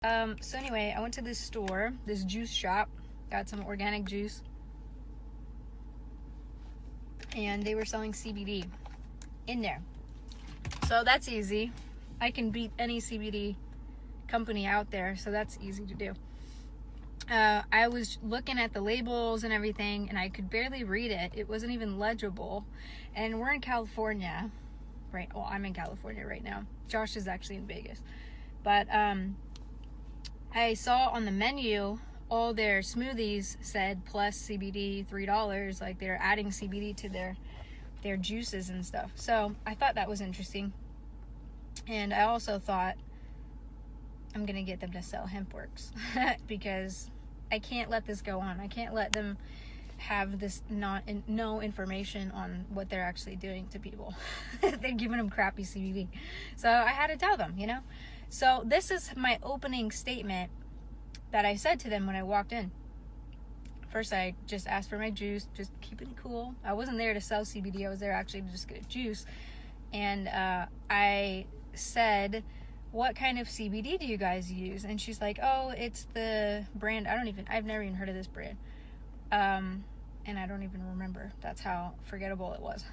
So anyway, I went to this store, this juice shop, got some organic juice, and they were selling CBD in there. So that's easy. I can beat any CBD company out there, so that's easy to do. I was looking at the labels and everything, and I could barely read it. It wasn't even legible. And we're in California, right? Well, I'm in California right now. Josh is actually in Vegas. But I saw on the menu all their smoothies said plus CBD $3, like they're adding CBD to their juices and stuff. So I thought that was interesting. And I also thought I'm gonna get them to sell HempWorks because I can't let this go on. I can't let them have this no information on what they're actually doing to people. They're giving them crappy CBD. So I had to tell them, you know. So this is my opening statement that I said to them when I walked in. First, I just asked for my juice, just keeping it cool. I wasn't there to sell CBD. I was there actually to just get a juice. And I said, what kind of CBD do you guys use? And she's like, oh, it's the brand. I've never even heard of this brand. And I don't even remember. That's how forgettable it was.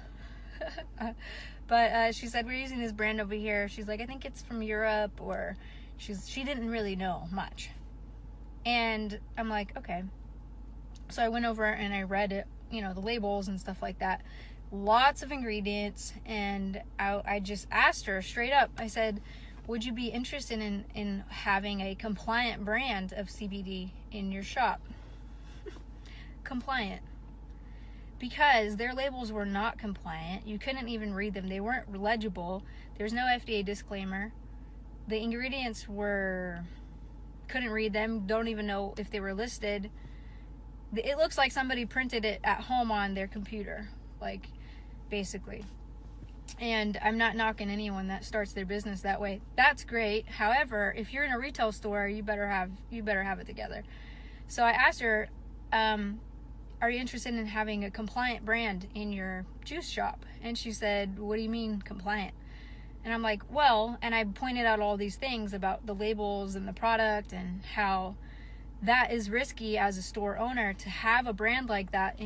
But she said, we're using this brand over here. She's like, I think it's from Europe, or she didn't really know much. And I'm like, okay. So I went over and I read it, you know, the labels and stuff like that. Lots of ingredients. And I just asked her straight up. I said, would you be interested in having a compliant brand of CBD in your shop? Compliant. Because their labels were not compliant. You couldn't even read them. They weren't legible. There's no FDA disclaimer. The ingredients couldn't read them. Don't even know if they were listed. It looks like somebody printed it at home on their computer, like, basically. And I'm not knocking anyone that starts their business that way. That's great. However, if you're in a retail store, you better have it together. So I asked her, are you interested in having a compliant brand in your juice shop? And she said, what do you mean compliant? And I'm like, well, and I pointed out all these things about the labels and the product and how that is risky as a store owner to have a brand like that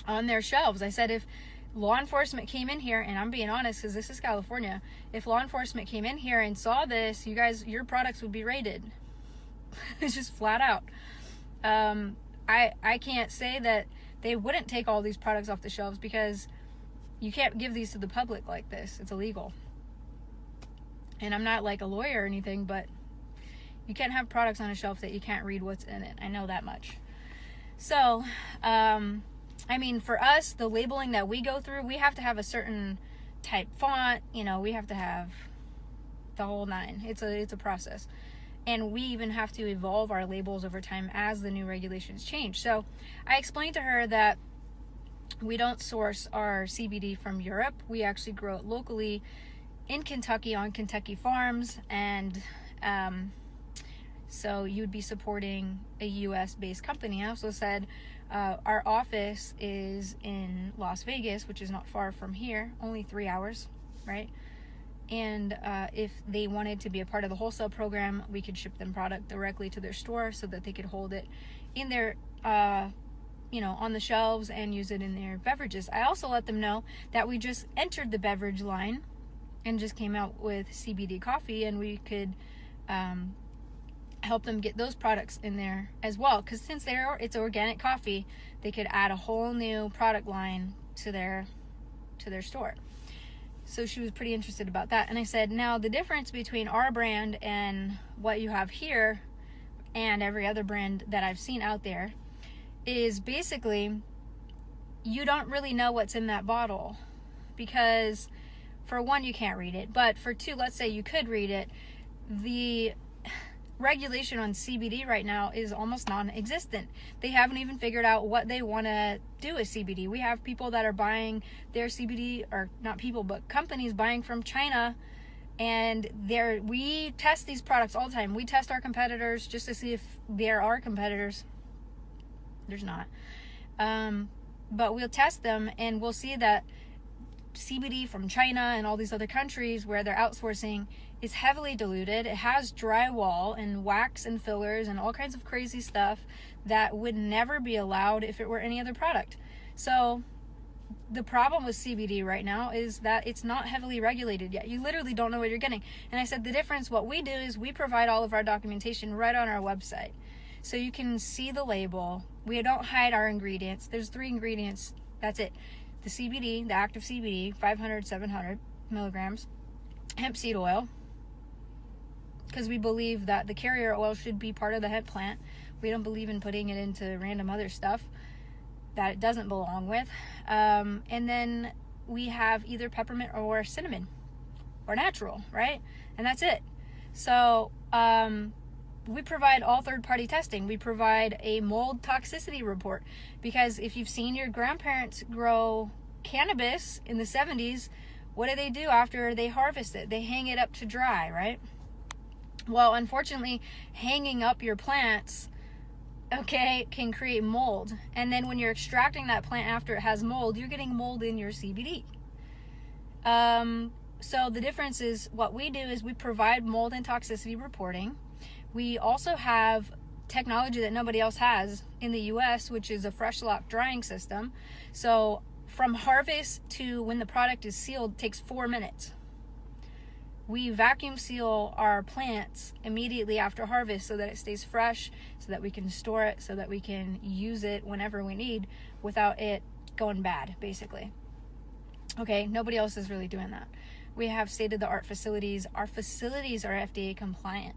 on their shelves. I said, if law enforcement came in here, and I'm being honest because this is California, if law enforcement came in here and saw this, your products would be raided. It's just flat out. I can't say that they wouldn't take all these products off the shelves because you can't give these to the public like this. It's illegal. And I'm not like a lawyer or anything, but you can't have products on a shelf that you can't read what's in it. I know that much. So, I mean, for us, the labeling that we go through, we have to have a certain type font. You know, we have to have the whole nine. It's a process. And we even have to evolve our labels over time as the new regulations change. So I explained to her that we don't source our CBD from Europe. We actually grow it locally in Kentucky on Kentucky farms. And so you'd be supporting a US-based company. I also said our office is in Las Vegas, which is not far from here, only 3 hours, right? And if they wanted to be a part of the wholesale program, we could ship them product directly to their store so that they could hold it in their, on the shelves and use it in their beverages. I also let them know that we just entered the beverage line and just came out with CBD coffee, and we could help them get those products in there as well. Because since it's organic coffee, they could add a whole new product line to their store. So she was pretty interested about that. And I said, now the difference between our brand and what you have here and every other brand that I've seen out there is basically you don't really know what's in that bottle, because for one, you can't read it. But for two, let's say you could read it, the regulation on CBD right now is almost non-existent. They haven't even figured out what they want to do with CBD. We have people that are buying their CBD, or not people, but companies buying from China, and we test these products all the time. We test our competitors just to see if there are competitors. There's not. But we'll test them and we'll see that CBD from China and all these other countries where they're outsourcing is heavily diluted. It has drywall and wax and fillers and all kinds of crazy stuff that would never be allowed if it were any other product. So the problem with CBD right now is that it's not heavily regulated yet. You literally don't know what you're getting. And I said the difference, what we do is we provide all of our documentation right on our website. So you can see the label. We don't hide our ingredients. There's 3 ingredients. That's it. The CBD, the active CBD, 500, 700 milligrams. Hemp seed oil, because we believe that the carrier oil should be part of the hemp plant. We don't believe in putting it into random other stuff that it doesn't belong with. And then we have either peppermint or cinnamon or natural, right? And that's it. So we provide all third-party testing. We provide a mold toxicity report, because if you've seen your grandparents grow cannabis in the 70s, what do they do after they harvest it? They hang it up to dry, right? Well, unfortunately, hanging up your plants, okay, can create mold. And then when you're extracting that plant after it has mold, you're getting mold in your CBD. So the difference is, what we do is we provide mold and toxicity reporting. We also have technology that nobody else has in the US, which is a fresh lock drying system. So from harvest to when the product is sealed takes 4 minutes. We vacuum seal our plants immediately after harvest so that it stays fresh, so that we can store it, so that we can use it whenever we need without it going bad, basically. Okay, nobody else is really doing that. We have state-of-the-art facilities. Our facilities are FDA compliant.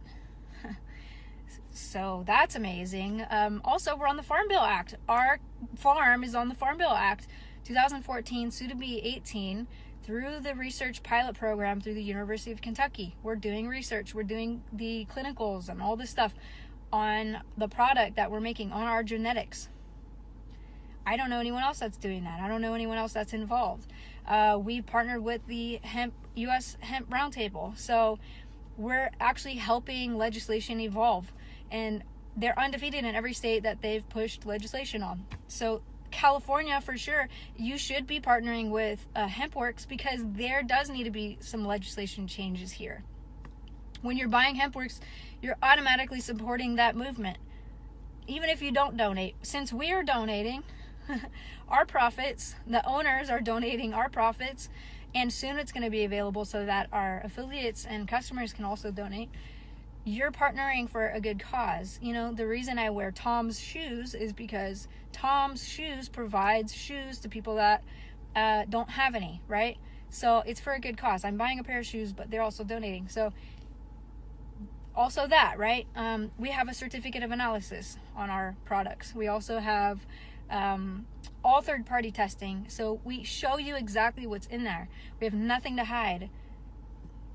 So that's amazing. Also, we're on the Farm Bill Act. Our farm is on the Farm Bill Act 2014, soon to be 18, through the research pilot program through the University of Kentucky. We're doing research. We're doing the clinicals and all this stuff on the product that we're making, on our genetics. I don't know anyone else that's doing that. I don't know anyone else that's involved. We partnered with the U.S. Hemp Roundtable. So we're actually helping legislation evolve. And they're undefeated in every state that they've pushed legislation on. So California, for sure, you should be partnering with HempWorks, because there does need to be some legislation changes here. When you're buying HempWorks, you're automatically supporting that movement, even if you don't donate. Since we are donating our profits, the owners are donating our profits, and soon it's going to be available so that our affiliates and customers can also donate. You're partnering for a good cause. You know, the reason I wear Tom's shoes is because Tom's shoes provides shoes to people that don't have any, right? So it's for a good cause. I'm buying a pair of shoes, but they're also donating. So also that, right? We have a certificate of analysis on our products. We also have all third-party testing. So we show you exactly what's in there. We have nothing to hide.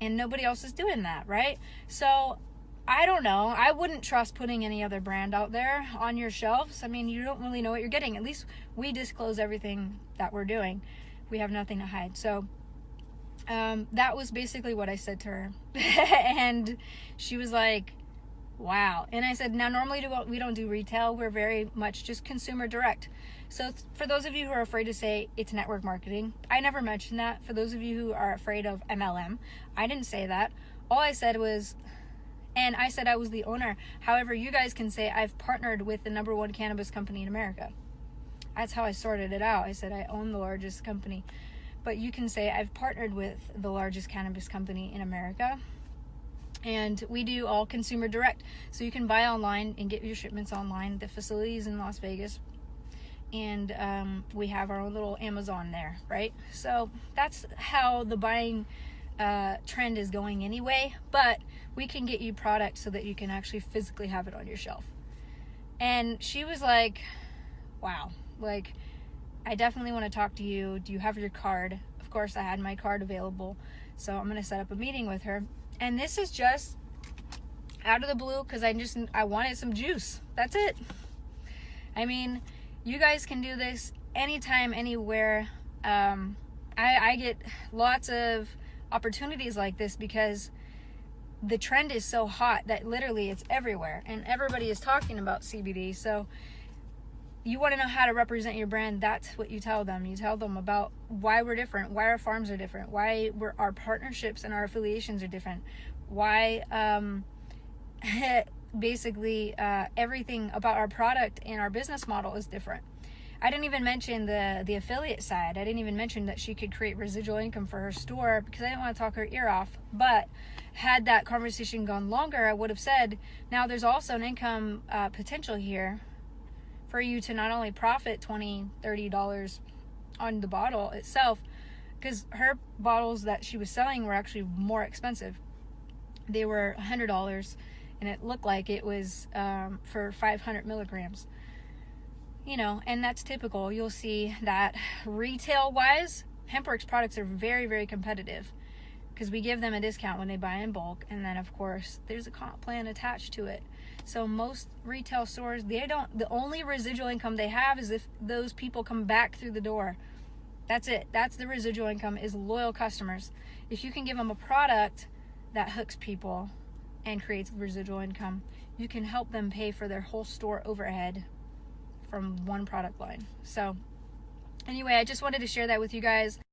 And nobody else is doing that, right? So I don't know. I wouldn't trust putting any other brand out there on your shelves. I mean, you don't really know what you're getting. At least we disclose everything that we're doing. We have nothing to hide. So that was basically what I said to her. And she was like, wow. And I said, now normally we don't do retail. We're very much just consumer direct. So for those of you who are afraid to say it's network marketing, I never mentioned that. For those of you who are afraid of MLM, I didn't say that. All I said was, and I said I was the owner. However, you guys can say I've partnered with the #1 cannabis company in America. That's how I sorted it out. I said I own the largest company. But you can say I've partnered with the largest cannabis company in America. And we do all consumer direct. So you can buy online and get your shipments online. The facility is in Las Vegas. And we have our own little Amazon there, right? So that's how the buying trend is going anyway. But we can get you product so that you can actually physically have it on your shelf. And she was like, wow, like, I definitely want to talk to you. Do you have your card? Of course, I had my card available. So I'm going to set up a meeting with her. And this is just out of the blue because I wanted some juice. That's it. I mean, you guys can do this anytime, anywhere. I get lots of opportunities like this because the trend is so hot that literally it's everywhere and everybody is talking about CBD. So you want to know how to represent your brand, that's what you tell them. You tell them about why we're different, why our farms are different, why our partnerships and our affiliations are different, why basically everything about our product and our business model is different. I didn't even mention the affiliate side. I didn't even mention that she could create residual income for her store, because I didn't want to talk her ear off. But had that conversation gone longer, I would have said, now there's also an income potential here for you to not only profit $20, $30 on the bottle itself, because her bottles that she was selling were actually more expensive. They were $100, and it looked like it was for 500 milligrams. You know, and that's typical. You'll see that retail-wise, HempWorks products are very, very competitive, because we give them a discount when they buy in bulk, and then of course there's a comp plan attached to it. So most retail stores, the only residual income they have is if those people come back through the door. That's it. That's the residual income, is loyal customers. If you can give them a product that hooks people and creates residual income, you can help them pay for their whole store overhead from one product line. So anyway, I just wanted to share that with you guys.